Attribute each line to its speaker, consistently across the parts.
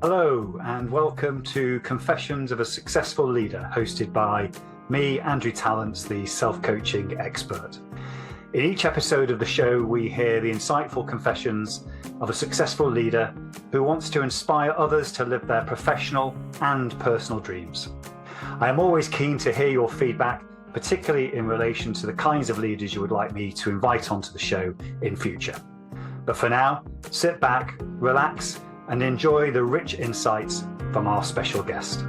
Speaker 1: Hello, and welcome to Confessions of a Successful Leader, hosted by me, Andrew Tallents, the self-coaching expert. In each episode of the show, we hear the insightful confessions of a successful leader who wants to inspire others to live their professional and personal dreams. I am always keen to hear your feedback, particularly in relation to the kinds of leaders you would like me to invite onto the show in future. But for now, sit back, relax, and enjoy the rich insights from our special guest.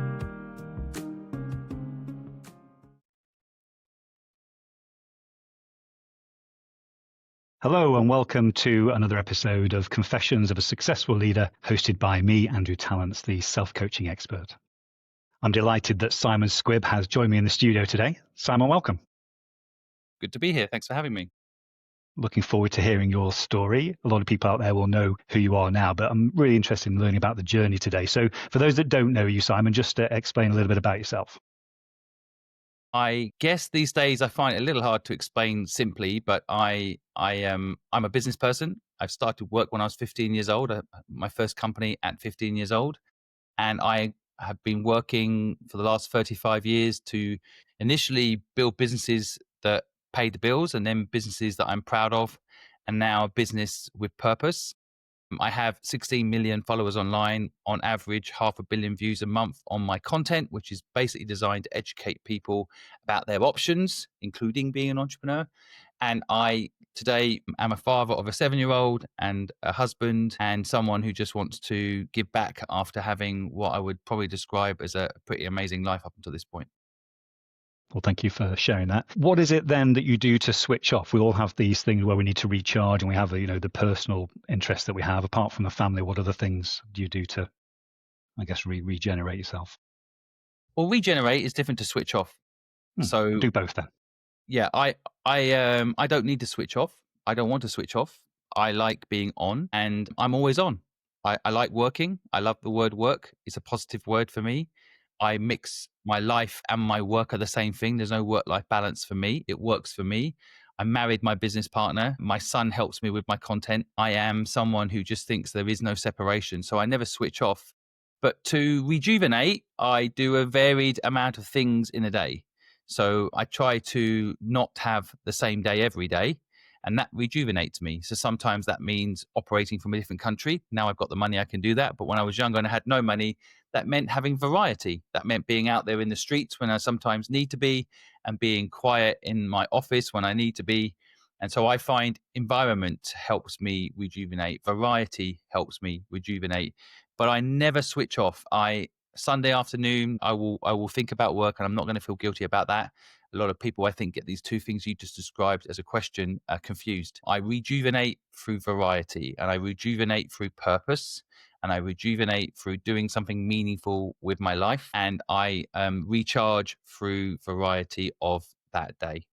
Speaker 1: Hello and welcome to another episode of Confessions of a Successful Leader, hosted by me, Andrew Tallents, the self-coaching expert. I'm delighted that Simon Squibb has joined me in the studio today. Simon, welcome.
Speaker 2: Good to be here. Thanks for having me.
Speaker 1: Looking forward to hearing your story. A lot of people out there will know who you are now, but I'm really interested in learning about the journey today. So for those that don't know you, Simon, just explain a little bit about yourself.
Speaker 2: I guess these days I find it a little hard to explain simply, but I'm a business person. I've started work when I was 15 years old, my first company at 15 years old. And I have been working for the last 35 years to initially build businesses that pay the bills, and then businesses that I'm proud of, and now a business with purpose. I have 16 million followers online, on average 500 million views a month on my content, which is basically designed to educate people about their options, including being an entrepreneur. And I today am a father of a 7-year-old and a husband, and someone who just wants to give back after having what I would probably describe as a pretty amazing life up until this point.
Speaker 1: Well, thank you for sharing that. What is it then that you do to switch off? We all have these things where we need to recharge, and we have, the personal interests that we have. Apart from the family, what other things do you do to, I guess, regenerate yourself?
Speaker 2: Well, regenerate is different to switch off. So
Speaker 1: do both then.
Speaker 2: Yeah, I don't need to switch off. I don't want to switch off. I like being on, and I'm always on. I like working. I love the word work. It's a positive word for me. I mix my life and my work are the same thing. There's no work-life balance for me. It works for me. I married my business partner. My son helps me with my content. I am someone who just thinks there is no separation. So I never switch off. But to rejuvenate, I do a varied amount of things in a day. So I try to not have the same day every day, and that rejuvenates me. So sometimes that means operating from a different country. Now I've got the money, I can do that. But when I was younger and I had no money, that meant having variety. That meant being out there in the streets when I sometimes need to be, and being quiet in my office when I need to be. And so I find environment helps me rejuvenate. Variety helps me rejuvenate. But I never switch off. Sunday afternoon, I will think about work, and I'm not going to feel guilty about that. A lot of people, I think, get these two things you just described as a question confused. I rejuvenate through variety, and I rejuvenate through purpose, and I rejuvenate through doing something meaningful with my life, and I recharge through variety of that day.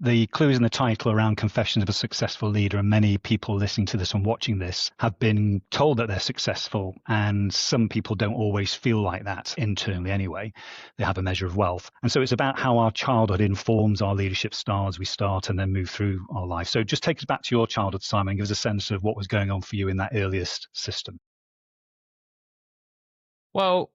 Speaker 1: The clues in the title around Confessions of a Successful Leader, and many people listening to this and watching this have been told that they're successful, and some people don't always feel like that internally anyway. They have a measure of wealth. And so it's about how our childhood informs our leadership style as we start and then move through our life. So just take us back to your childhood, Simon, and give us a sense of what was going on for you in that earliest system.
Speaker 2: Well,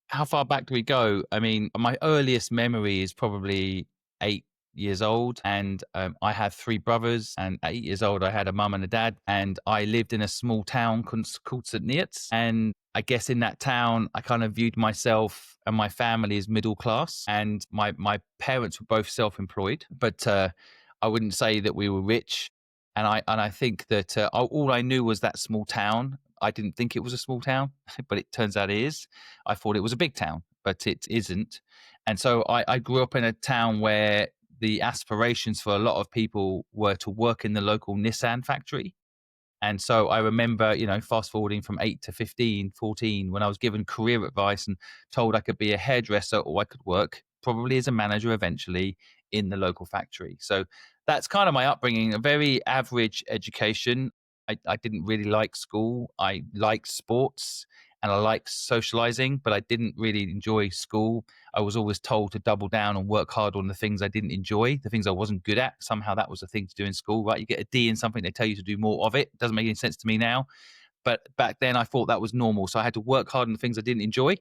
Speaker 2: how far back do we go? I mean, my earliest memory is probably 8 years old, and I had 3 brothers, and at 8 years old I had a mum and a dad, and I lived in a small town called St. Neots, and I guess in that town I kind of viewed myself and my family as middle class, and my parents were both self-employed, but I wouldn't say that we were rich, and I think that all I knew was that small town. I didn't think it was a small town, but it turns out it is. I thought it was a big town, but it isn't. And so I grew up in a town where the aspirations for a lot of people were to work in the local Nissan factory. And so I remember, fast forwarding from 8 to 15, 14, when I was given career advice and told I could be a hairdresser or I could work probably as a manager eventually in the local factory. So that's kind of my upbringing, a very average education. I didn't really like school. I liked sports and I liked socializing, but I didn't really enjoy school. I was always told to double down and work hard on the things I didn't enjoy, the things I wasn't good at. Somehow that was the thing to do in school, right? You get a D in something, they tell you to do more of it. It doesn't make any sense to me now. But back then I thought that was normal. So I had to work hard on the things I didn't enjoy.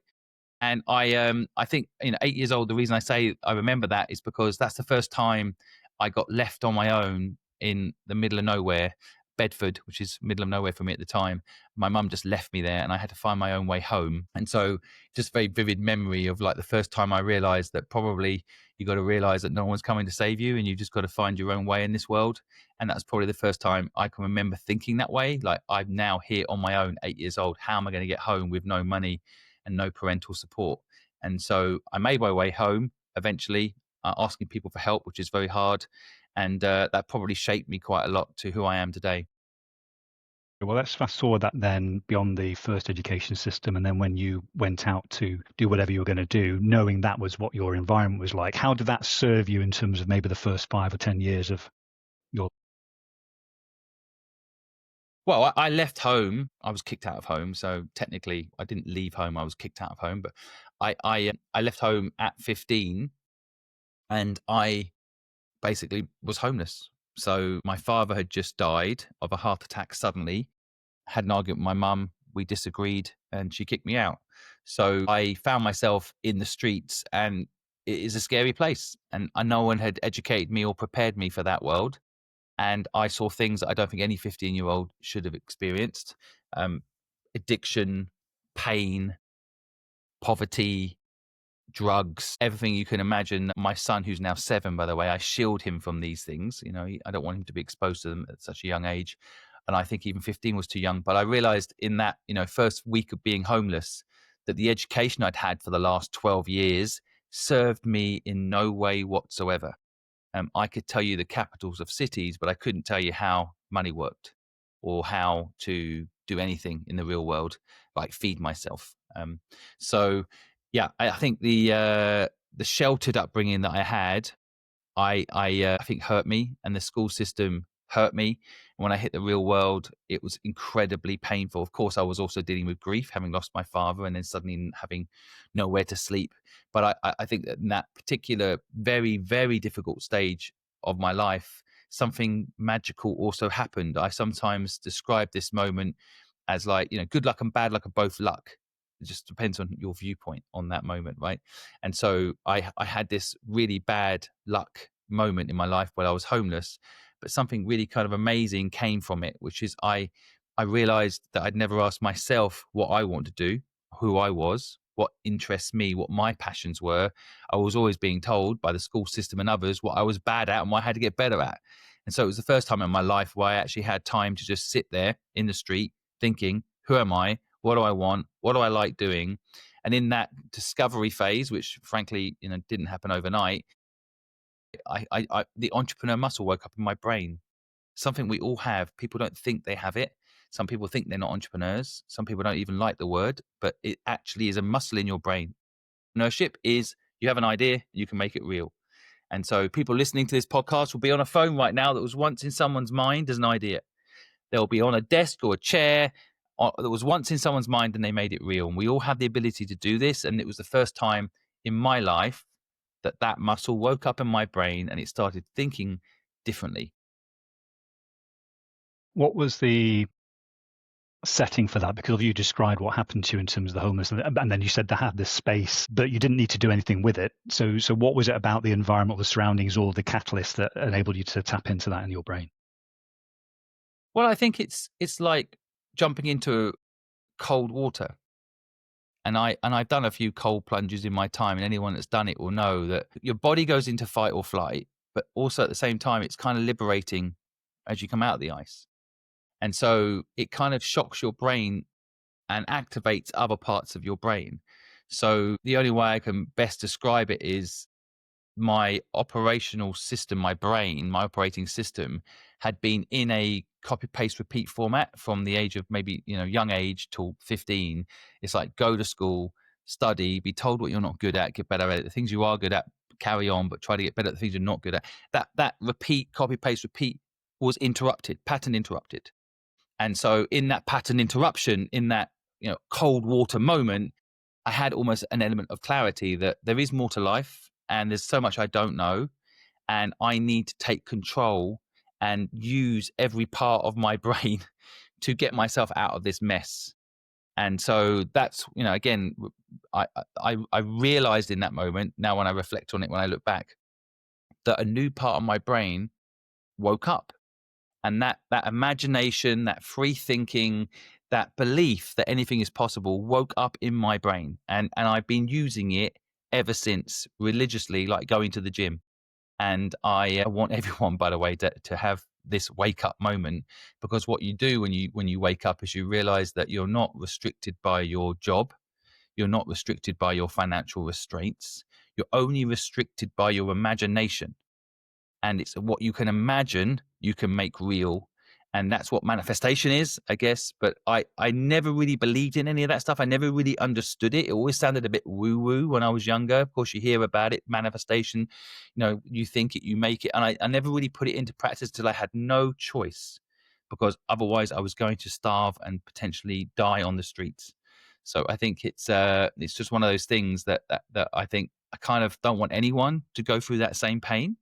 Speaker 2: And I think, 8 years old, the reason I say I remember that is because that's the first time I got left on my own in the middle of nowhere, Bedford, which is middle of nowhere for me at the time. My mum just left me there and I had to find my own way home. And so just very vivid memory of like the first time I realized that probably you got to realize that no one's coming to save you and you just got to find your own way in this world. And that's probably the first time I can remember thinking that way. Like, I'm now here on my own, 8 years old. How am I going to get home with no money and no parental support? And so I made my way home eventually, asking people for help, which is very hard. And that probably shaped me quite a lot to who I am today.
Speaker 3: Well, let's fast forward that then beyond the first education system. And then when you went out to do whatever you were going to do, knowing that was what your environment was like, how did that serve you in terms of maybe the first 5 or 10 years of your?
Speaker 2: Well, I left home. I was kicked out of home. So technically I didn't leave home. I was kicked out of home, but I left home at 15 and I basically was homeless. So my father had just died of a heart attack suddenly, had an argument with my mum. We disagreed and she kicked me out. So I found myself in the streets, and it is a scary place. And no one had educated me or prepared me for that world. And I saw things that I don't think any 15-year-old should have experienced. Addiction, pain, poverty, drugs, everything you can imagine. My son, who's now 7, by the way, I shield him from these things. I don't want him to be exposed to them at such a young age. And I think even 15 was too young. But I realized in that, first week of being homeless, that the education I'd had for the last 12 years served me in no way whatsoever. I could tell you the capitals of cities, but I couldn't tell you how money worked or how to do anything in the real world, like feed myself. So yeah, I think the sheltered upbringing that I had, I think hurt me, and the school system hurt me. And when I hit the real world, it was incredibly painful. Of course, I was also dealing with grief, having lost my father and then suddenly having nowhere to sleep. But I think that in that particular very, very difficult stage of my life, something magical also happened. I sometimes describe this moment as like, good luck and bad luck are both luck. It just depends on your viewpoint on that moment, right? And so I had this really bad luck moment in my life where I was homeless, but something really kind of amazing came from it, which is I realized that I'd never asked myself what I want to do, who I was, what interests me, what my passions were. I was always being told by the school system and others what I was bad at and what I had to get better at. And so it was the first time in my life where I actually had time to just sit there in the street thinking, who am I? What do I want? What do I like doing? And in that discovery phase, which frankly, didn't happen overnight, the entrepreneur muscle woke up in my brain. Something we all have. People don't think they have it. Some people think they're not entrepreneurs. Some people don't even like the word, but it actually is a muscle in your brain. Entrepreneurship is you have an idea, you can make it real. And so people listening to this podcast will be on a phone right now that was once in someone's mind as an idea. They'll be on a desk or a chair that was once in someone's mind and they made it real. And we all have the ability to do this. And it was the first time in my life that muscle woke up in my brain and it started thinking differently.
Speaker 3: What was the setting for that? Because you described what happened to you in terms of the homelessness, and then you said they had this space, but you didn't need to do anything with it. So what was it about the environment, the surroundings, or the catalyst that enabled you to tap into that in your brain?
Speaker 2: Well, I think it's like jumping into cold water. And I've done a few cold plunges in my time, and anyone that's done it will know that your body goes into fight or flight, but also at the same time, it's kind of liberating as you come out of the ice. And so it kind of shocks your brain and activates other parts of your brain. So the only way I can best describe it is my operational system, my brain, my operating system had been in a copy, paste, repeat format from the age of maybe, young age till 15. It's like go to school, study, be told what you're not good at, get better at it. The things you are good at, carry on, but try to get better at the things you're not good at. That repeat, copy, paste, repeat was interrupted, pattern interrupted. And so in that pattern interruption, in that, cold water moment, I had almost an element of clarity that there is more to life and there's so much I don't know. And I need to take control and use every part of my brain to get myself out of this mess. And so that's, again, I realized in that moment, now when I reflect on it, when I look back, that a new part of my brain woke up. And that imagination, that free thinking, that belief that anything is possible woke up in my brain. And I've been using it ever since, religiously, like going to the gym. And I want everyone, by the way, to have this wake up moment, because what you do when you wake up is you realize that you're not restricted by your job. You're not restricted by your financial restraints. You're only restricted by your imagination. And it's what you can imagine, you can make real. And that's what manifestation is, I guess. But I never really believed in any of that stuff. I never really understood it. It always sounded a bit woo-woo when I was younger. Of course, you hear about it, manifestation. You think it, you make it. And I never really put it into practice until I had no choice, because otherwise I was going to starve and potentially die on the streets. So I think it's just one of those things that I think I kind of don't want anyone to go through that same pain.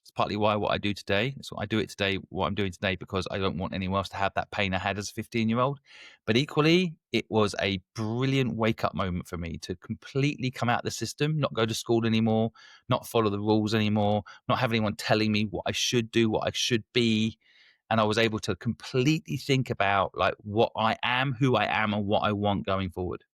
Speaker 2: It's partly why what I do today, it's what I do it today, what I'm doing today, because I don't want anyone else to have that pain I had as a 15-year-old. But equally, it was a brilliant wake-up moment for me to completely come out of the system, not go to school anymore, not follow the rules anymore, not have anyone telling me what I should do, what I should be. And I was able to completely think about like what I am, who I am, and what I want going forward.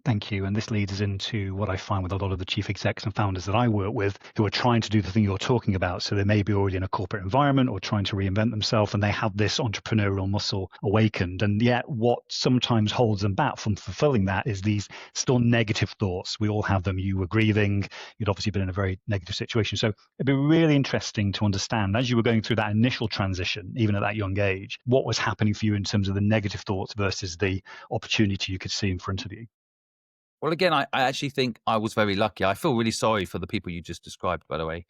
Speaker 3: Thank you. And this leads us into what I find with a lot of the chief execs and founders that I work with, who are trying to do the thing you're talking about. So they may be already in a corporate environment or trying to reinvent themselves, and they have this entrepreneurial muscle awakened. And yet what sometimes holds them back from fulfilling that is these still negative thoughts. We all have them. You were grieving. You'd obviously been in a very negative situation. So it'd be really interesting to understand, as you were going through that initial transition, even at that young age, what was happening for you in terms of the negative thoughts versus the opportunity you could see in front of you.
Speaker 2: Well, again, I actually think I was very lucky. I feel really sorry for the people you just described, by the way,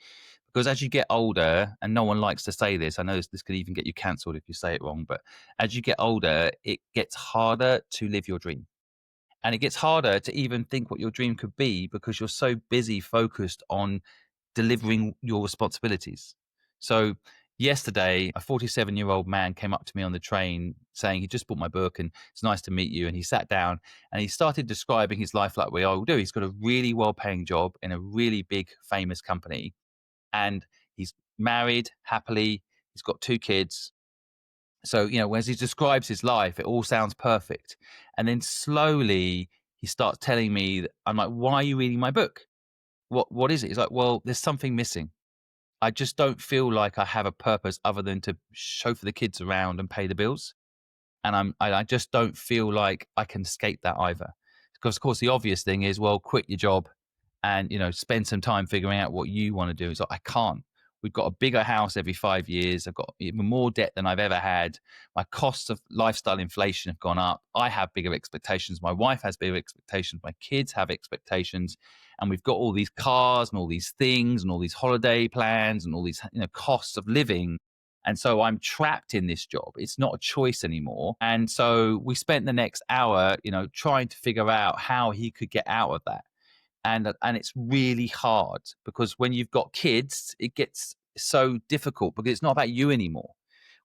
Speaker 2: because as you get older, and no one likes to say this, I know this could even get you cancelled if you say it wrong, but as you get older, it gets harder to live your dream. And it gets harder to even think what your dream could be, because you're so busy focused on delivering your responsibilities. So yesterday, a 47-year-old man came up to me on the train saying he just bought my book and it's nice to meet you. And he sat down and he started describing his life like we all do. He's got a really well-paying job in a really big, famous company. And he's married happily. He's got 2 kids. So, as he describes his life, it all sounds perfect. And then slowly he starts telling me, I'm like, why are you reading my book? What is it? He's like, well, there's something missing. I just don't feel like I have a purpose other than to chauffeur the kids around and pay the bills. And I just don't feel like I can escape that either. Because of course the obvious thing is, well, quit your job and, spend some time figuring out what you want to do. It's like, I can't. We've got a bigger house every 5 years. I've got even more debt than I've ever had. My costs of lifestyle inflation have gone up. I have bigger expectations. My wife has bigger expectations. My kids have expectations. And we've got all these cars and all these things and all these holiday plans and all these costs of living. And so I'm trapped in this job. It's not a choice anymore. And so we spent the next hour, trying to figure out how he could get out of that. And it's really hard, because when you've got kids, it gets so difficult because it's not about you anymore,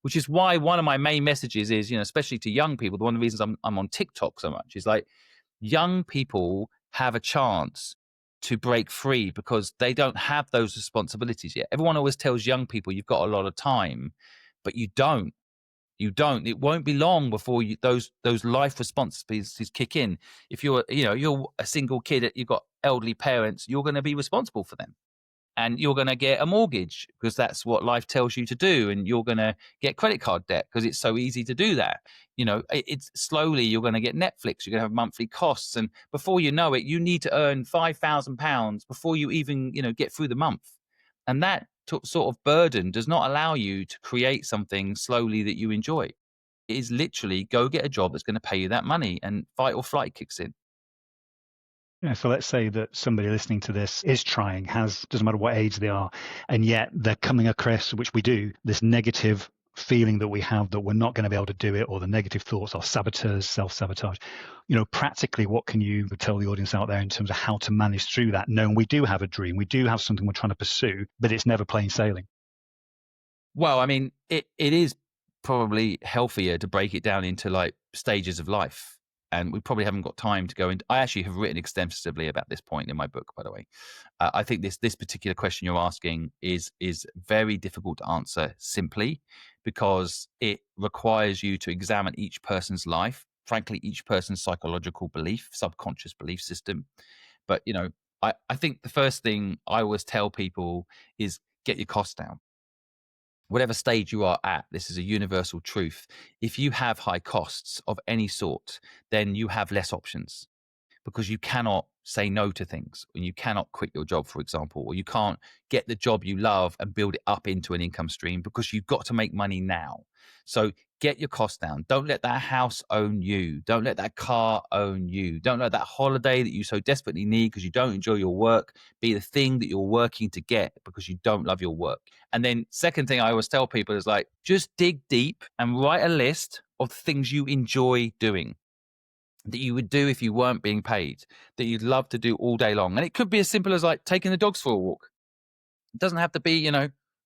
Speaker 2: which is why one of my main messages is, especially to young people, one of the reasons I'm on TikTok so much is like, young people have a chance to break free because they don't have those responsibilities yet. Everyone always tells young people you've got a lot of time, but you don't. You don't. It won't be long before those life responsibilities kick in. If you're a single kid, you've got elderly parents, you're going to be responsible for them, and you're going to get a mortgage because that's what life tells you to do, and you're going to get credit card debt because it's so easy to do that. It's slowly you're going to get Netflix. You're going to have monthly costs, and before you know it, you need to earn £5,000 before you even get through the month, and that sort of burden does not allow you to create something slowly that you enjoy. It is literally go get a job that's going to pay you that money, and fight or flight kicks in.
Speaker 3: Yeah, so let's say that somebody listening to this is trying, doesn't matter what age they are, and yet they're coming across, which we do, this negative feeling that we have that we're not going to be able to do it, or the negative thoughts are saboteurs, self-sabotage. Practically, what can you tell the audience out there in terms of how to manage through that, knowing we do have a dream, we do have something we're trying to pursue, but it's never plain sailing?
Speaker 2: Well, I mean, it is probably healthier to break it down into like stages of life. And we probably haven't got time to go into. I actually have written extensively about this point in my book, by the way. I think this particular question you're asking is very difficult to answer simply, because it requires you to examine each person's life, frankly, each person's psychological belief, subconscious belief system. But, I think the first thing I always tell people is get your costs down. Whatever stage you are at, this is a universal truth. If you have high costs of any sort, then you have less options, because you cannot say no to things, and you cannot quit your job, for example, or you can't get the job you love and build it up into an income stream, because you've got to make money now. So get your costs down. Don't let that house own you. Don't let that car own you. Don't let that holiday that you so desperately need because you don't enjoy your work be the thing that you're working to get because you don't love your work. And then second thing I always tell people is like, just dig deep and write a list of the things you enjoy doing, that you would do if you weren't being paid, that you'd love to do all day long. And it could be as simple as like taking the dogs for a walk. It doesn't have to be,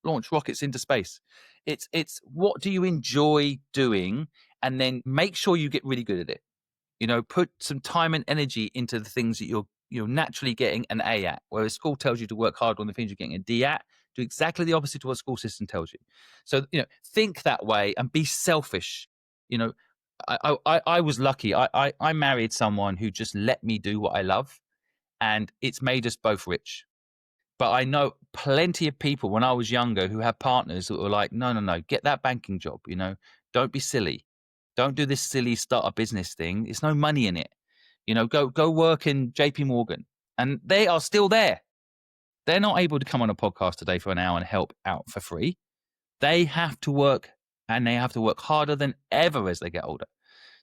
Speaker 2: launch rockets into space. It's what do you enjoy doing? And then make sure you get really good at it. Put some time and energy into the things that you're naturally getting an A at. Whereas school tells you to work hard on the things you're getting a D at, do exactly the opposite to what school system tells you. So, think that way and be selfish. I was lucky. I married someone who just let me do what I love, and it's made us both rich. But I know plenty of people when I was younger who had partners that were like, no, get that banking job. Don't be silly. Don't do this silly start a business thing. There's no money in it. Go work in JP Morgan. And they are still there. They're not able to come on a podcast today for an hour and help out for free. They have to work, and they have to work harder than ever as they get older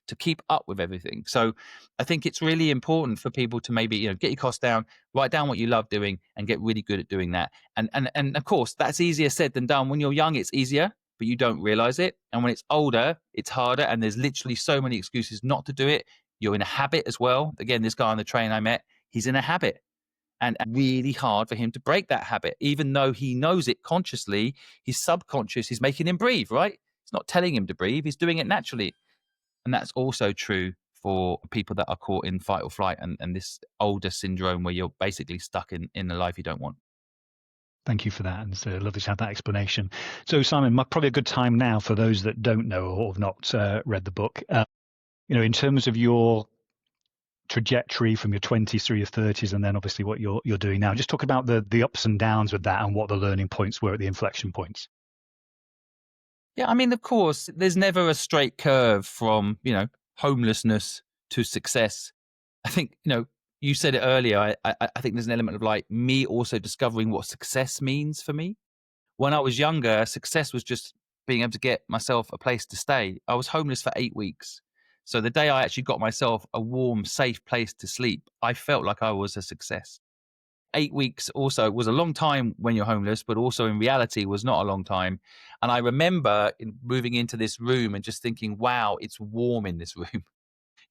Speaker 2: to keep up with everything. So I think it's really important for people to maybe, get your costs down, write down what you love doing, and get really good at doing that. And of course, that's easier said than done. When you're young, it's easier, but you don't realize it. And when it's older, it's harder. And there's literally so many excuses not to do it. You're in a habit as well. Again, this guy on the train I met, he's in a habit. And really hard for him to break that habit, even though he knows it consciously. His subconscious is making him breathe, right? It's not telling him to breathe. He's doing it naturally. And that's also true for people that are caught in fight or flight and this older syndrome where you're basically stuck in a life you don't want.
Speaker 3: Thank you for that. And it's lovely to have that explanation. So, Simon, probably a good time now for those that don't know or have not read the book. In terms of your trajectory from your 20s through your 30s, and then obviously what you're doing now, just talk about the ups and downs with that and what the learning points were at the inflection points.
Speaker 2: Yeah, I mean, of course, there's never a straight curve from, homelessness to success. I think, you said it earlier. I think there's an element of like me also discovering what success means for me. When I was younger, success was just being able to get myself a place to stay. I was homeless for 8 weeks. So the day I actually got myself a warm, safe place to sleep, I felt like I was a success. 8 weeks also was a long time when you're homeless, but also in reality was not a long time. And I remember moving into this room and just thinking, wow, it's warm in this room.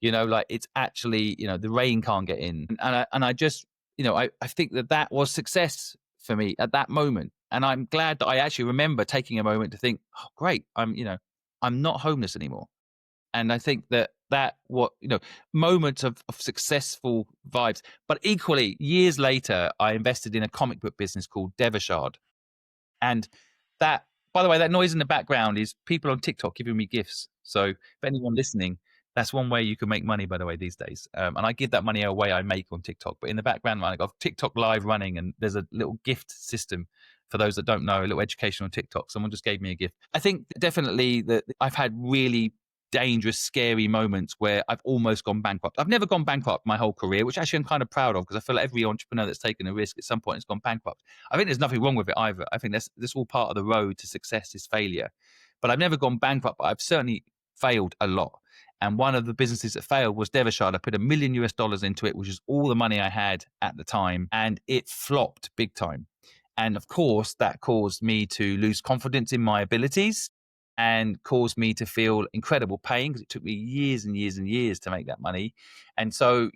Speaker 2: Like it's actually, the rain can't get in. And I just, I think that was success for me at that moment. And I'm glad that I actually remember taking a moment to think, oh, great, I'm not homeless anymore. And I think that moments of successful vibes. But equally, years later, I invested in a comic book business called Devashard. And that, by the way, that noise in the background is people on TikTok giving me gifts. So for anyone listening, that's one way you can make money, by the way, these days. And I give that money away I make on TikTok. But in the background, I got TikTok live running, and there's a little gift system. For those that don't know, a little education on TikTok. Someone just gave me a gift. I think definitely that I've had really dangerous, scary moments where I've almost gone bankrupt. I've never gone bankrupt my whole career, which actually I'm kind of proud of, because I feel like every entrepreneur that's taken a risk at some point has gone bankrupt. I think there's nothing wrong with it either. I think that's all part of the road to success is failure. But I've never gone bankrupt, but I've certainly failed a lot. And one of the businesses that failed was Devashard. I put $1 million into it, which is all the money I had at the time, and it flopped big time. And of course, that caused me to lose confidence in my abilities and caused me to feel incredible pain, because it took me years and years and years to make that money. And so,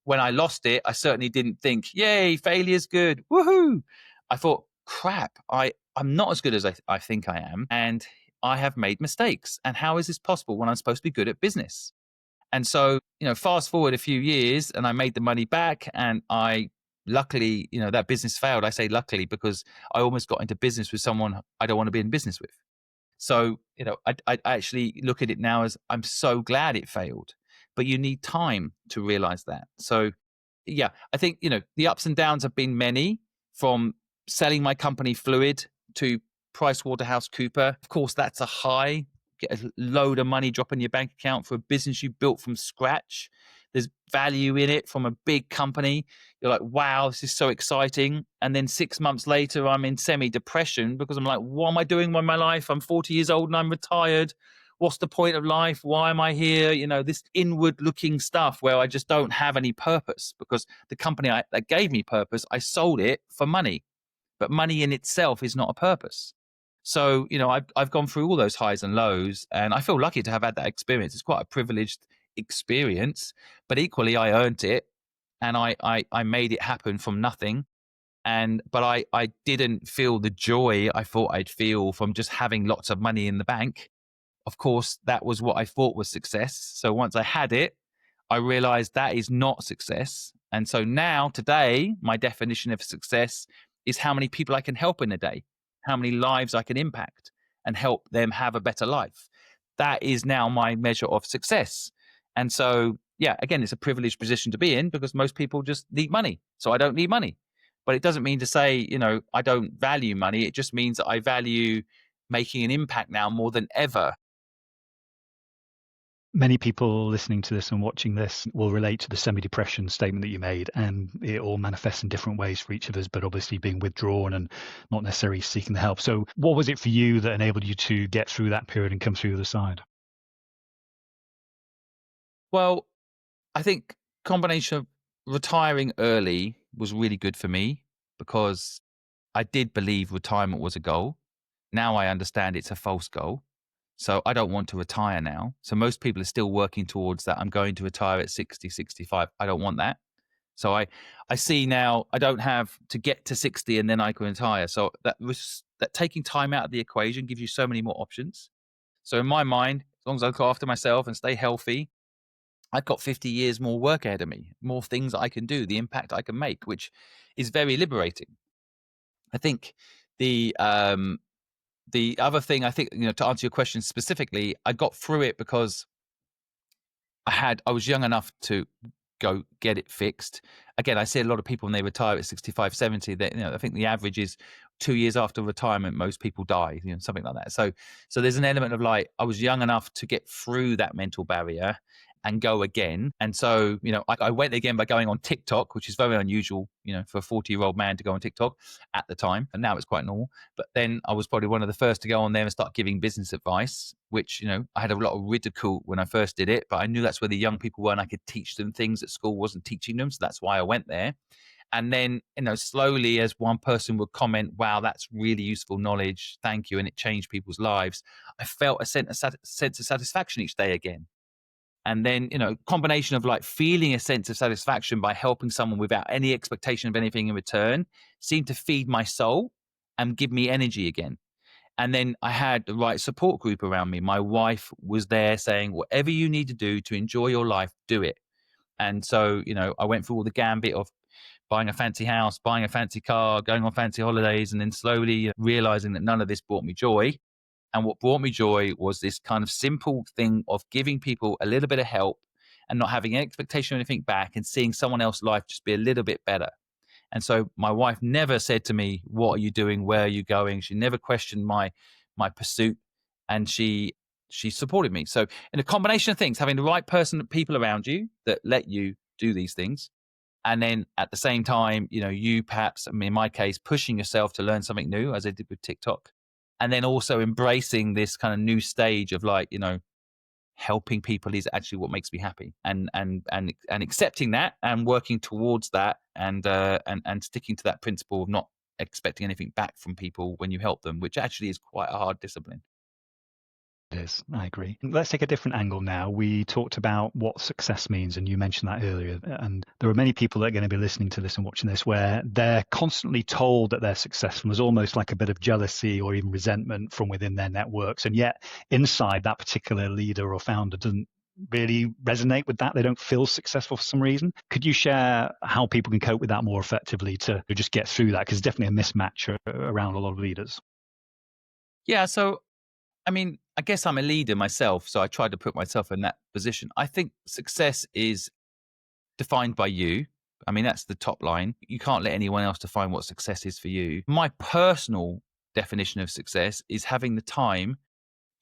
Speaker 2: when I lost it, I certainly didn't think, yay, failure's good, woohoo. I thought, crap, I'm not as good as I think I am. And I have made mistakes. And how is this possible when I'm supposed to be good at business? And so, fast forward a few years and I made the money back, and I luckily, that business failed. I say luckily because I almost got into business with someone I don't want to be in business with. So, I actually look at it now as I'm so glad it failed, but you need time to realize that. So, yeah, I think, the ups and downs have been many, from selling my company Fluid to PricewaterhouseCooper. Of course, that's a high. Get a load of money drop in your bank account for a business you built from scratch. There's value in it from a big company. You're like, wow, this is so exciting. And then 6 months later, I'm in semi-depression because I'm like, what am I doing with my life? I'm 40 years old and I'm retired. What's the point of life? Why am I here? This inward looking stuff where I just don't have any purpose, because the company that gave me purpose, I sold it for money, but money in itself is not a purpose. So, I've gone through all those highs and lows, and I feel lucky to have had that experience. It's quite a privileged experience, but equally I earned it, and I made it happen from nothing. But I didn't feel the joy I thought I'd feel from just having lots of money in the bank. Of course, that was what I thought was success. So once I had it, I realized that is not success. And so now, today, my definition of success is how many people I can help in a day, how many lives I can impact and help them have a better life. That is now my measure of success. And so, yeah, again, it's a privileged position to be in because most people just need money. So I don't need money. But it doesn't mean to say, I don't value money. It just means that I value making an impact now more than ever.
Speaker 3: Many people listening to this and watching this will relate to the semi-depression statement that you made, and it all manifests in different ways for each of us, but obviously being withdrawn and not necessarily seeking the help. So what was it for you that enabled you to get through that period and come through the other side?
Speaker 2: Well, I think combination of retiring early was really good for me because I did believe retirement was a goal. Now I understand it's a false goal. So I don't want to retire now. So most people are still working towards that. I'm going to retire at 60, 65. I don't want that. So I see now I don't have to get to 60 and then I can retire. So that taking time out of the equation gives you so many more options. So in my mind, as long as I look after myself and stay healthy, I've got 50 years more work ahead of me, more things I can do, the impact I can make, which is very liberating. I think the other thing, I think, to answer your question specifically, I got through it because I was young enough to go get it fixed. Again, I see a lot of people when they retire at 65, 70, that, I think the average is 2 years after retirement, most people die, something like that. So there's an element of like, I was young enough to get through that mental barrier and go again. And so, I went again by going on TikTok, which is very unusual, for a 40-year-old man to go on TikTok at the time. And now it's quite normal. But then I was probably one of the first to go on there and start giving business advice, which, I had a lot of ridicule when I first did it, but I knew that's where the young people were and I could teach them things that school wasn't teaching them. So that's why I went there. And then, slowly as one person would comment, wow, that's really useful knowledge. Thank you. And it changed people's lives. I felt a sense of satisfaction each day again. And then, combination of like feeling a sense of satisfaction by helping someone without any expectation of anything in return seemed to feed my soul and give me energy again. And then I had the right support group around me. My wife was there saying, whatever you need to do to enjoy your life, do it. And so, I went through all the gambit of buying a fancy house, buying a fancy car, going on fancy holidays, and then slowly realizing that none of this brought me joy. And what brought me joy was this kind of simple thing of giving people a little bit of help and not having any expectation of anything back, and seeing someone else's life just be a little bit better. And so my wife never said to me, what are you doing? Where are you going? She never questioned my pursuit, and she supported me. So in a combination of things, having the right people around you that let you do these things. And then at the same time, you perhaps, in my case, pushing yourself to learn something new, as I did with TikTok. And then also embracing this kind of new stage of like, helping people is actually what makes me happy, and accepting that and working towards that, and sticking to that principle of not expecting anything back from people when you help them, which actually is quite a hard discipline.
Speaker 3: is. I agree. Let's take a different angle now. We talked about what success means, and you mentioned that earlier. And there are many people that are going to be listening to this and watching this where they're constantly told that they're successful. There's almost like a bit of jealousy or even resentment from within their networks. And yet inside, that particular leader or founder doesn't really resonate with that. They don't feel successful for some reason. Could you share how people can cope with that more effectively to just get through that? Because it's definitely a mismatch around a lot of leaders.
Speaker 2: Yeah. So, I mean, I guess I'm a leader myself, so I try to put myself in that position. I think success is defined by you. I mean, that's the top line. You can't let anyone else define what success is for you. My personal definition of success is having the time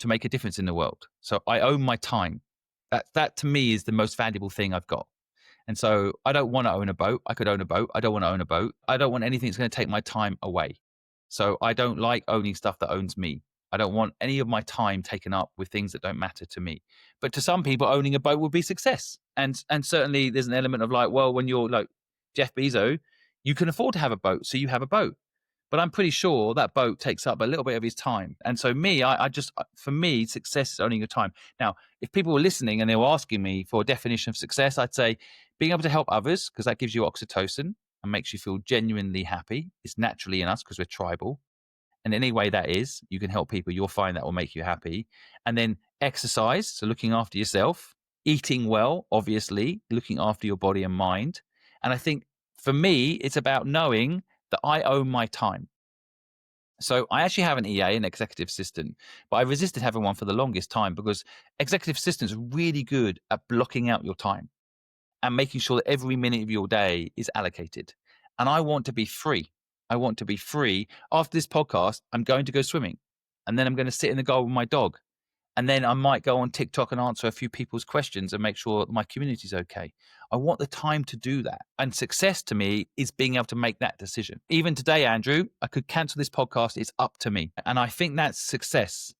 Speaker 2: to make a difference in the world. So I own my time. That to me is the most valuable thing I've got. And so I don't want to own a boat. I could own a boat. I don't want to own a boat. I don't want anything that's going to take my time away. So I don't like owning stuff that owns me. I don't want any of my time taken up with things that don't matter to me. But to some people, owning a boat would be success. And certainly there's an element of like, well, when you're like Jeff Bezos, you can afford to have a boat, so you have a boat. But I'm pretty sure that boat takes up a little bit of his time. And so for me, success is owning your time. Now, if people were listening and they were asking me for a definition of success, I'd say being able to help others, because that gives you oxytocin and makes you feel genuinely happy. It's naturally in us because we're tribal. And any way that is, you can help people, you'll find that will make you happy. And then exercise, so looking after yourself, eating well, obviously, looking after your body and mind. And I think for me, it's about knowing that I own my time. So I actually have an EA, an executive assistant, but I resisted having one for the longest time because executive assistants are really good at blocking out your time and making sure that every minute of your day is allocated. And I want to be free. I want to be free. After this podcast, I'm going to go swimming. And then I'm going to sit in the garden with my dog. And then I might go on TikTok and answer a few people's questions and make sure my community's okay. I want the time to do that. And success to me is being able to make that decision. Even today, Andrew, I could cancel this podcast. It's up to me. And I think that's success.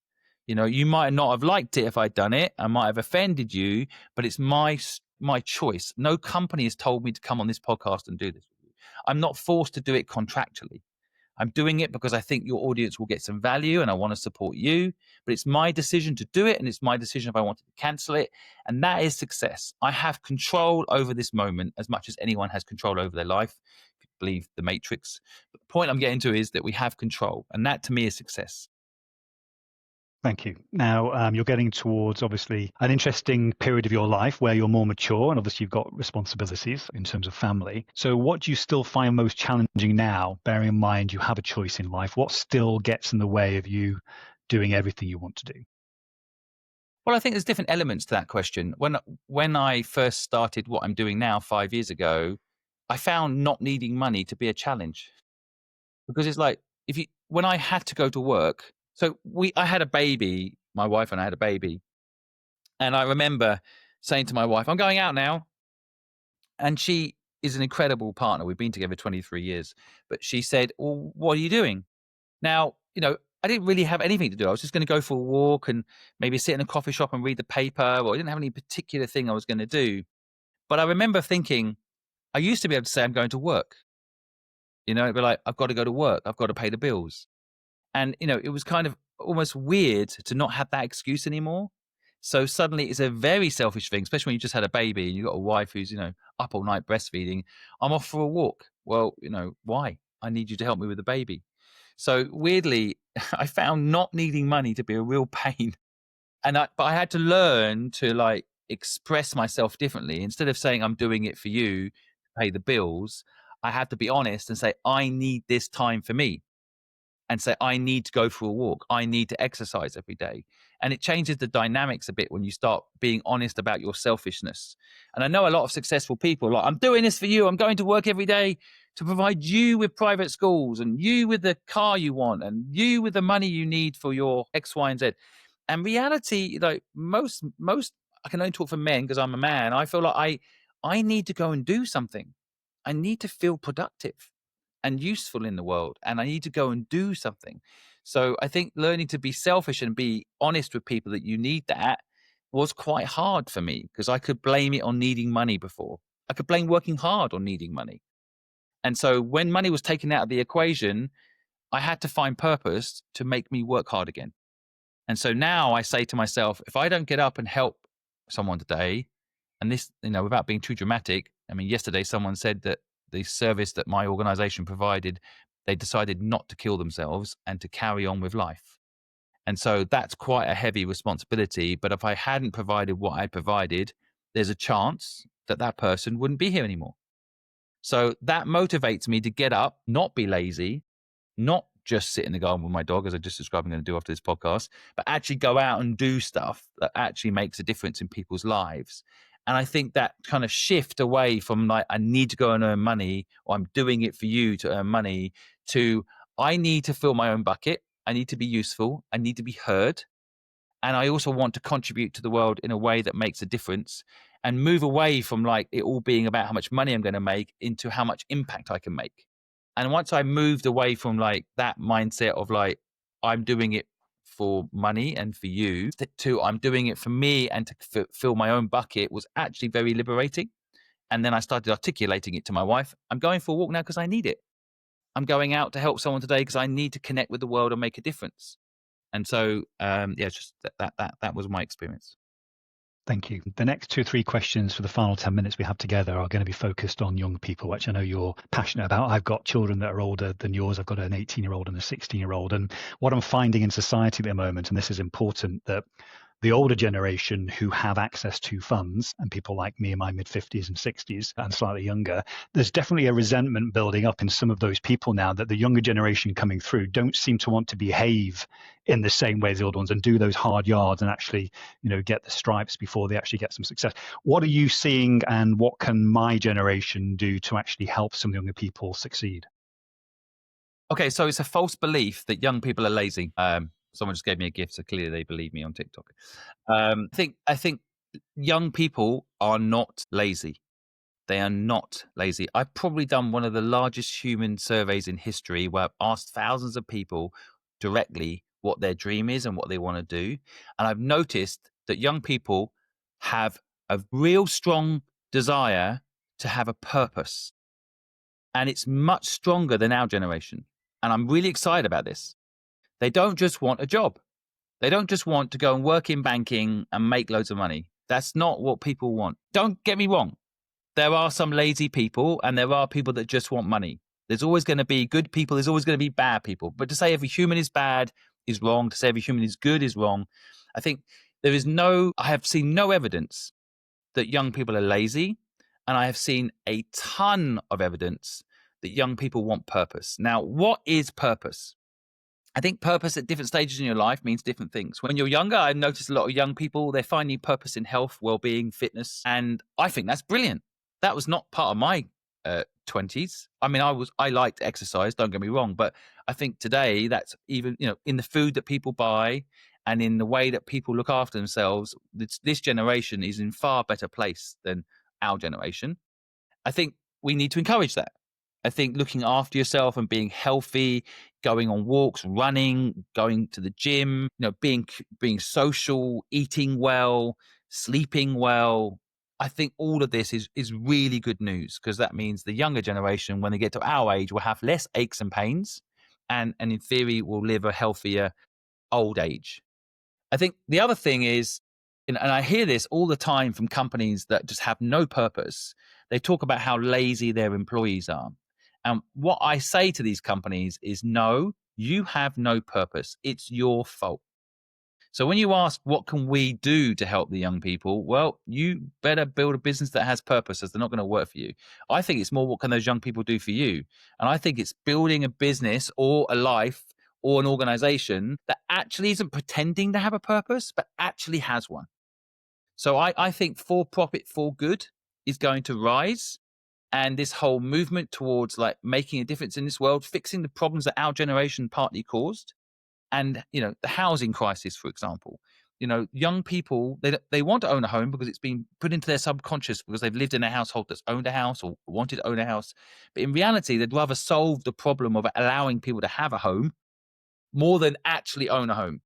Speaker 2: You know, you might not have liked it if I'd done it. I might have offended you, but it's my choice. No company has told me to come on this podcast and do this with you. I'm not forced to do it contractually. I'm doing it because I think your audience will get some value and I want to support you, but it's my decision to do it and it's my decision if I wanted to cancel it. And that is success. I have control over this moment as much as anyone has control over their life, if you believe the Matrix. But the point I'm getting to is that we have control, and that to me is success.
Speaker 3: Thank you. Now, you're getting towards, obviously, an interesting period of your life where you're more mature and obviously you've got responsibilities in terms of family. So what do you still find most challenging now, bearing in mind you have a choice in life? What still gets in the way of you doing everything you want to do?
Speaker 2: Well, I think there's different elements to that question. When I first started what I'm doing now 5 years ago, I found not needing money to be a challenge. Because it's like, when I had to go to work, I had a baby, my wife and I had a baby. And I remember saying to my wife, I'm going out now. And she is an incredible partner. We've been together 23 years. But she said, well, what are you doing? Now, I didn't really have anything to do. I was just going to go for a walk and maybe sit in a coffee shop and read the paper. Or I didn't have any particular thing I was going to do. But I remember thinking, I used to be able to say I'm going to work. It'd be like, I've got to go to work. I've got to pay the bills. And, it was kind of almost weird to not have that excuse anymore. So suddenly it's a very selfish thing, especially when you just had a baby and you've got a wife who's, up all night breastfeeding. I'm off for a walk. Well, why? I need you to help me with the baby. So weirdly, I found not needing money to be a real pain. But I had to learn to express myself differently. Instead of saying I'm doing it for you to pay the bills, I had to be honest and say, I need this time for me. And say, I need to go for a walk. I need to exercise every day. And it changes the dynamics a bit when you start being honest about your selfishness. And I know a lot of successful people I'm doing this for you. I'm going to work every day to provide you with private schools and you with the car you want and you with the money you need for your X, Y, and Z. And reality, most, I can only talk for men because I'm a man. I feel like I need to go and do something. I need to feel productive and useful in the world, and I need to go and do something. So I think learning to be selfish and be honest with people that you need that was quite hard for me because I could blame it on needing money before. I could blame working hard on needing money. And so when money was taken out of the equation, I had to find purpose to make me work hard again. And so now I say to myself, if I don't get up and help someone today, and this, without being too dramatic, I mean, yesterday someone said that the service that my organization provided, they decided not to kill themselves and to carry on with life. And so that's quite a heavy responsibility. But if I hadn't provided what I provided, there's a chance that that person wouldn't be here anymore. So that motivates me to get up, not be lazy, not just sit in the garden with my dog, as I just described I'm going to do after this podcast, but actually go out and do stuff that actually makes a difference in people's lives. And I think that kind of shift away from like, I need to go and earn money, or I'm doing it for you to earn money, to I need to fill my own bucket. I need to be useful. I need to be heard. And I also want to contribute to the world in a way that makes a difference, and move away from like it all being about how much money I'm going to make into how much impact I can make. And once I moved away from like that mindset of like, I'm doing it for money and for you, to I'm doing it for me and to fill my own bucket, was actually very liberating. And then I started articulating it to my wife. I'm going for a walk now because I need it. I'm going out to help someone today because I need to connect with the world and make a difference. And so, it's just that was my experience.
Speaker 3: Thank you. The next 2 or 3 questions for the final 10 minutes we have together are going to be focused on young people, which I know you're passionate about. I've got children that are older than yours. I've got an 18-year-old and a 16-year-old. And what I'm finding in society at the moment, and this is important, that the older generation who have access to funds, and people like me in my mid-50s and 60s and slightly younger, there's definitely a resentment building up in some of those people now that the younger generation coming through don't seem to want to behave in the same way as the older ones and do those hard yards and actually, get the stripes before they actually get some success. What are you seeing, and what can my generation do to actually help some younger people succeed?
Speaker 2: Okay, so it's a false belief that young people are lazy. Someone just gave me a gift, so clearly they believe me on TikTok. I think young people are not lazy. They are not lazy. I've probably done one of the largest human surveys in history, where I've asked thousands of people directly what their dream is and what they want to do. And I've noticed that young people have a real strong desire to have a purpose. And it's much stronger than our generation. And I'm really excited about this. They don't just want a job. They don't just want to go and work in banking and make loads of money. That's not what people want. Don't get me wrong. There are some lazy people, and there are people that just want money. There's always going to be good people. There's always going to be bad people. But to say every human is bad is wrong. To say every human is good is wrong. I think I have seen no evidence that young people are lazy. And I have seen a ton of evidence that young people want purpose. Now, what is purpose? I think purpose at different stages in your life means different things. When you're younger, I've noticed a lot of young people, they're finding purpose in health, well-being, fitness. And I think that's brilliant. That was not part of my 20s. I mean, I liked exercise, don't get me wrong. But I think today that's even, in the food that people buy and in the way that people look after themselves, this generation is in far better place than our generation. I think we need to encourage that. I think looking after yourself and being healthy, going on walks, running, going to the gym, being social, eating well, sleeping well. I think all of this is really good news, because that means the younger generation, when they get to our age, will have less aches and pains, and in theory will live a healthier old age. I think the other thing is, and I hear this all the time from companies that just have no purpose. They talk about how lazy their employees are. And what I say to these companies is, no, you have no purpose. It's your fault. So when you ask, what can we do to help the young people? Well, you better build a business that has purpose, as they're not going to work for you. I think it's more, what can those young people do for you? And I think it's building a business or a life or an organization that actually isn't pretending to have a purpose, but actually has one. So I think for profit, for good is going to rise. And this whole movement towards like making a difference in this world, fixing the problems that our generation partly caused. And, the housing crisis, for example, young people, they want to own a home because it's been put into their subconscious because they've lived in a household that's owned a house or wanted to own a house. But in reality, they'd rather solve the problem of allowing people to have a home more than actually own a home.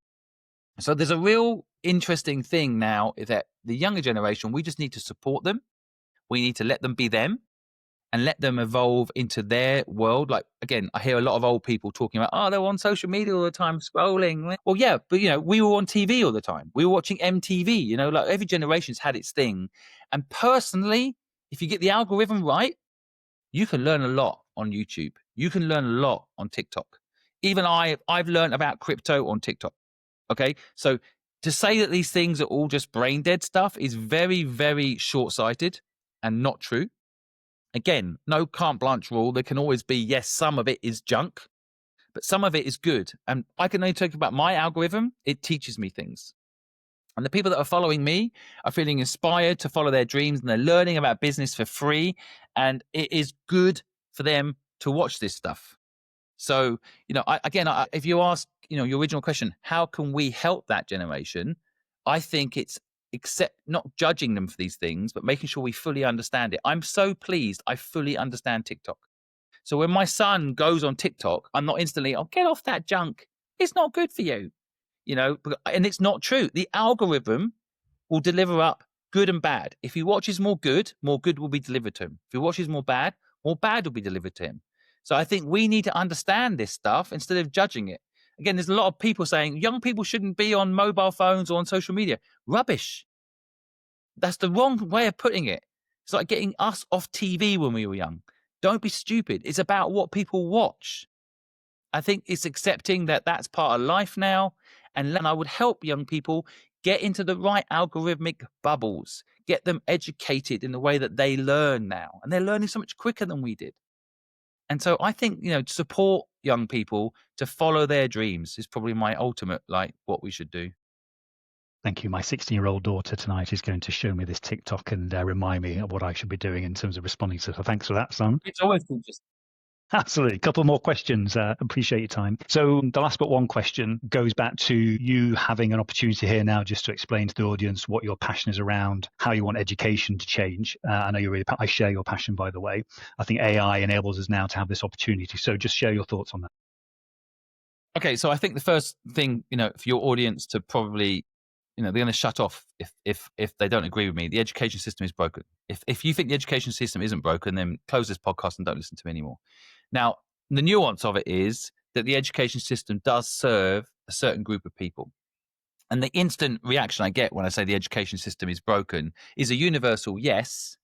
Speaker 2: So there's a real interesting thing now that the younger generation, we just need to support them. We need to let them be them. and let them evolve into their world. Like, again, I hear a lot of old people talking about, oh, they're on social media all the time, scrolling. Well, yeah, but, we were on TV all the time. We were watching MTV, like every generation's had its thing. And personally, if you get the algorithm right, you can learn a lot on YouTube. You can learn a lot on TikTok. Even I've learned about crypto on TikTok. Okay. So to say that these things are all just brain dead stuff is very, very short-sighted and not true. Again, no carte blanche rule. There can always be, yes, some of it is junk, but some of it is good. And I can only talk about my algorithm. It teaches me things. And the people that are following me are feeling inspired to follow their dreams, and they're learning about business for free. And it is good for them to watch this stuff. So, if you ask, your original question, how can we help that generation? I think it's not judging them for these things, but making sure we fully understand it. I'm so pleased I fully understand TikTok. So when my son goes on TikTok, I'm not instantly, oh, get off that junk. It's not good for you, and it's not true. The algorithm will deliver up good and bad. If he watches more good will be delivered to him. If he watches more bad will be delivered to him. So I think we need to understand this stuff instead of judging it. Again, there's a lot of people saying young people shouldn't be on mobile phones or on social media. Rubbish. That's the wrong way of putting it. It's like getting us off TV when we were young. Don't be stupid. It's about what people watch. I think it's accepting that that's part of life now. And I would help young people get into the right algorithmic bubbles, get them educated in the way that they learn now. And they're learning so much quicker than we did. And so I think, to support young people to follow their dreams is probably my ultimate, what we should do.
Speaker 3: Thank you. My 16-year-old daughter tonight is going to show me this TikTok and remind me of what I should be doing in terms of responding to. So thanks for that, Simon.
Speaker 2: It's always interesting.
Speaker 3: Absolutely. A couple more questions. Appreciate your time. So the last but one question goes back to you having an opportunity here now just to explain to the audience what your passion is around, how you want education to change. I know I share your passion, by the way. I think AI enables us now to have this opportunity. So just share your thoughts on that.
Speaker 2: Okay. So I think the first thing, for your audience to probably, they're going to shut off if they don't agree with me. The education system is broken. If you think the education system isn't broken, then close this podcast and don't listen to me anymore. Now, the nuance of it is that the education system does serve a certain group of people. And the instant reaction I get when I say the education system is broken is a universal yes,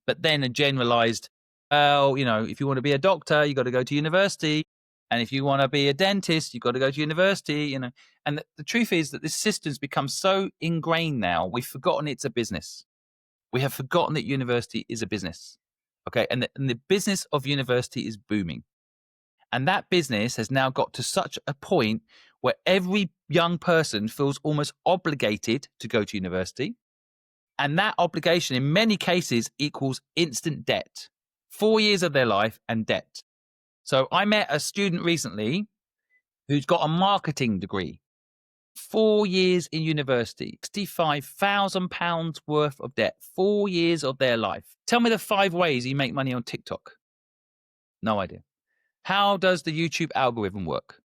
Speaker 2: but then a generalized, well, if you want to be a doctor, you got to go to university. And if you want to be a dentist, you've got to go to university, And the truth is that this system's become so ingrained now, we've forgotten it's a business. We have forgotten that university is a business. Okay. And the business of university is booming. And that business has now got to such a point where every young person feels almost obligated to go to university. And that obligation in many cases equals instant debt, 4 years of their life and debt. So I met a student recently who's got a marketing degree, 4 years in university, £65,000 worth of debt, 4 years of their life. Tell me the 5 ways you make money on TikTok. No idea. How does the YouTube algorithm work?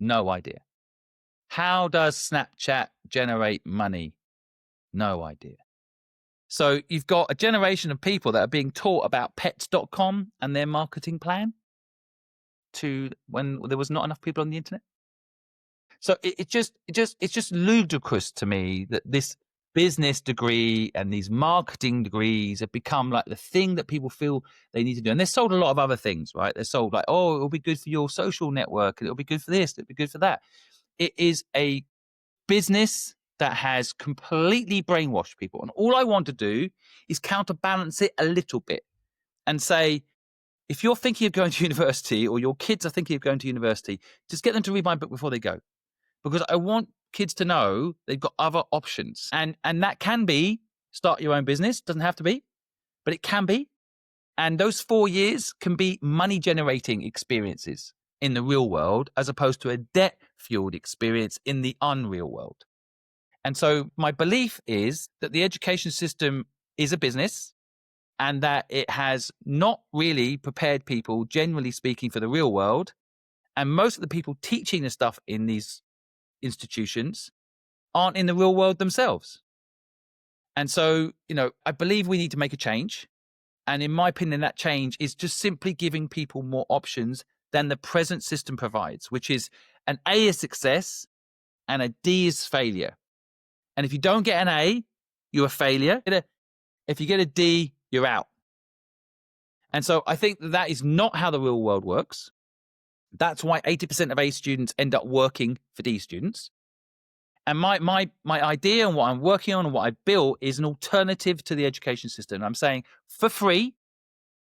Speaker 2: No idea. How does Snapchat generate money? No idea. So you've got a generation of people that are being taught about pets.com and their marketing plan to when there was not enough people on the internet. So it's just ludicrous to me that this business degree and these marketing degrees have become like the thing that people feel they need to do. And they're sold a lot of other things, right? They're sold like, oh, it'll be good for your social network. And it'll be good for this. It'll be good for that. It is a business that has completely brainwashed people. And all I want to do is counterbalance it a little bit and say, if you're thinking of going to university or your kids are thinking of going to university, just get them to read my book before they go. Because I want kids to know they've got other options. And that can be start your own business. Doesn't have to be, but it can be. And those 4 years can be money generating experiences in the real world, as opposed to a debt fueled experience in the unreal world. And so my belief is that the education system is a business and that it has not really prepared people, generally speaking, for the real world. And most of the people teaching the stuff in these institutions aren't in the real world themselves. And so, I believe we need to make a change. And in my opinion, that change is just simply giving people more options than the present system provides, which is an A is success and a D is failure. And if you don't get an A, you're a failure. If you get a D, you're out. And so I think that is not how the real world works. That's why 80% of A students end up working for D students. And my idea and what I'm working on and what I built is an alternative to the education system. I'm saying for free,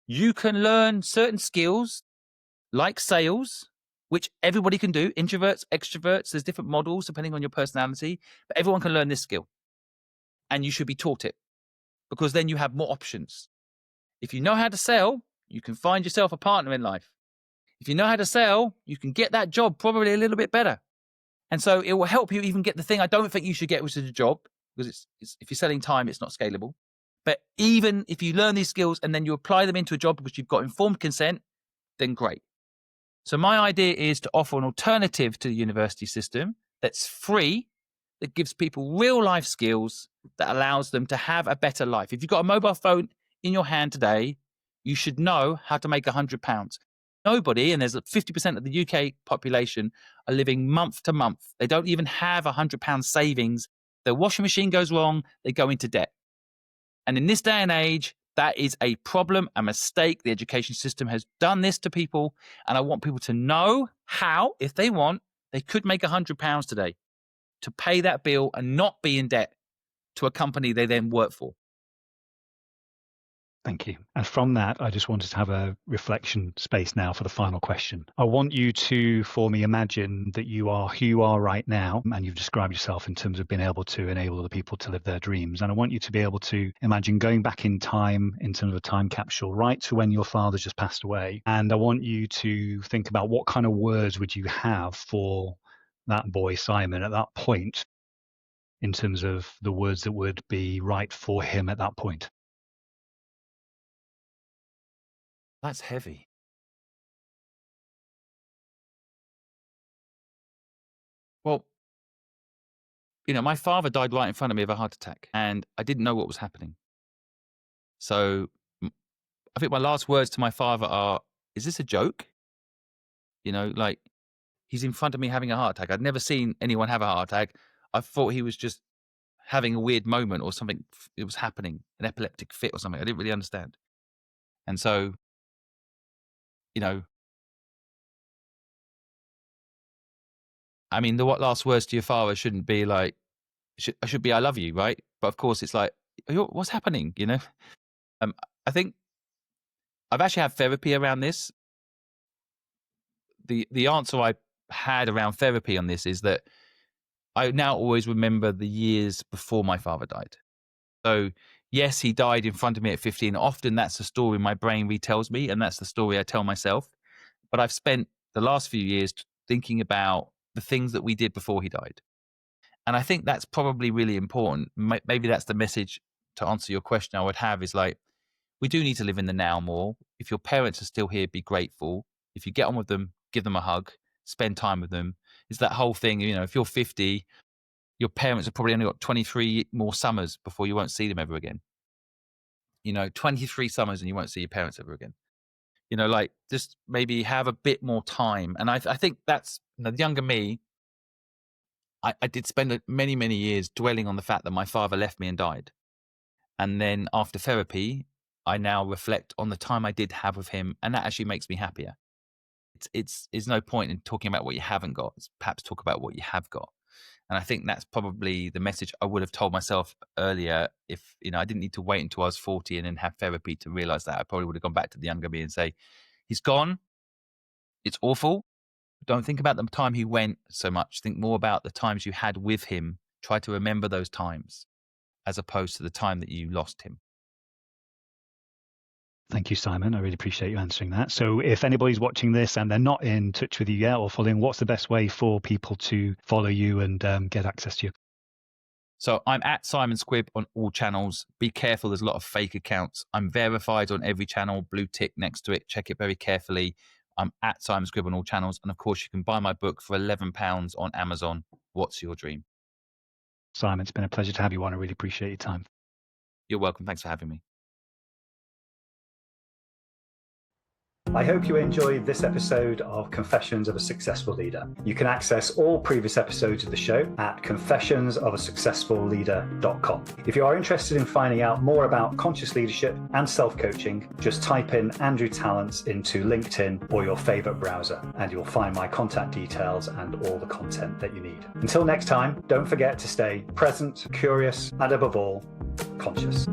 Speaker 2: you can learn certain skills like sales, which everybody can do, introverts, extroverts. There's different models depending on your personality, but everyone can learn this skill. And you should be taught it because then you have more options. If you know how to sell, you can find yourself a partner in life. If you know how to sell, you can get that job probably a little bit better. And so it will help you even get the thing I don't think you should get, which is a job, because it's if you're selling time, it's not scalable. But even if you learn these skills and then you apply them into a job because you've got informed consent, then great. So my idea is to offer an alternative to the university system that's free, that gives people real life skills, that allows them to have a better life. If you've got a mobile phone in your hand today, you should know how to make £100. Nobody, and there's 50% of the UK population, are living month to month. They don't even have £100 savings. Their washing machine goes wrong, they go into debt. And in this day and age, that is a problem, a mistake. The education system has done this to people. And I want people to know how, if they want, they could make £100 today to pay that bill and not be in debt to a company they then work for.
Speaker 3: Thank you. And from that, I just wanted to have a reflection space now for the final question. I want you to, for me, imagine that you are who you are right now, and you've described yourself in terms of being able to enable other people to live their dreams. And I want you to be able to imagine going back in time in terms of a time capsule, right to when your father just passed away. And I want you to think about what kind of words would you have for that boy, Simon, at that point, in terms of the words that would be right for him at that point.
Speaker 2: That's heavy. Well, my father died right in front of me of a heart attack, and I didn't know what was happening. So I think my last words to my father are, is this a joke? Like, he's in front of me having a heart attack. I'd never seen anyone have a heart attack. I thought he was just having a weird moment or something. It was happening, an epileptic fit or something. I didn't really understand. And so, I mean, the last words to your father shouldn't be like, should be, I love you, right? But of course it's like, what's happening? I think I've actually had therapy around this. The answer I had around therapy on this is that I now always remember the years before my father died. So yes, he died in front of me at 15. Often that's the story my brain retells me, and that's the story I tell myself. But I've spent the last few years thinking about the things that we did before he died. And I think that's probably really important. Maybe that's the message to answer your question I would have is like, we do need to live in the now more. If your parents are still here, be grateful. If you get on with them, give them a hug, spend time with them. It's that whole thing, if you're 50, your parents have probably only got 23 more summers before you won't see them ever again. 23 summers and you won't see your parents ever again. Like just maybe have a bit more time. And I think that's the younger me. I did spend many, many years dwelling on the fact that my father left me and died. And then after therapy, I now reflect on the time I did have with him, and that actually makes me happier. It's no point in talking about what you haven't got. It's perhaps talk about what you have got. And I think that's probably the message I would have told myself earlier if, I didn't need to wait until I was 40 and then have therapy to realize that. I probably would have gone back to the younger me and say, he's gone. It's awful. Don't think about the time he went so much. Think more about the times you had with him. Try to remember those times as opposed to the time that you lost him.
Speaker 3: Thank you, Simon. I really appreciate you answering that. So if anybody's watching this and they're not in touch with you yet or following, what's the best way for people to follow you and get access to you?
Speaker 2: So I'm at Simon Squibb on all channels. Be careful. There's a lot of fake accounts. I'm verified on every channel, blue tick next to it. Check it very carefully. I'm at Simon Squibb on all channels. And of course, you can buy my book for £11 on Amazon. What's Your Dream?
Speaker 3: Simon, it's been a pleasure to have you on. I really appreciate your time.
Speaker 2: You're welcome. Thanks for having me.
Speaker 1: I hope you enjoyed this episode of Confessions of a Successful Leader. You can access all previous episodes of the show at confessionsofasuccessfulleader.com. If you are interested in finding out more about conscious leadership and self-coaching, just type in Andrew Tallents into LinkedIn or your favorite browser, and you'll find my contact details and all the content that you need. Until next time, don't forget to stay present, curious, and above all, conscious.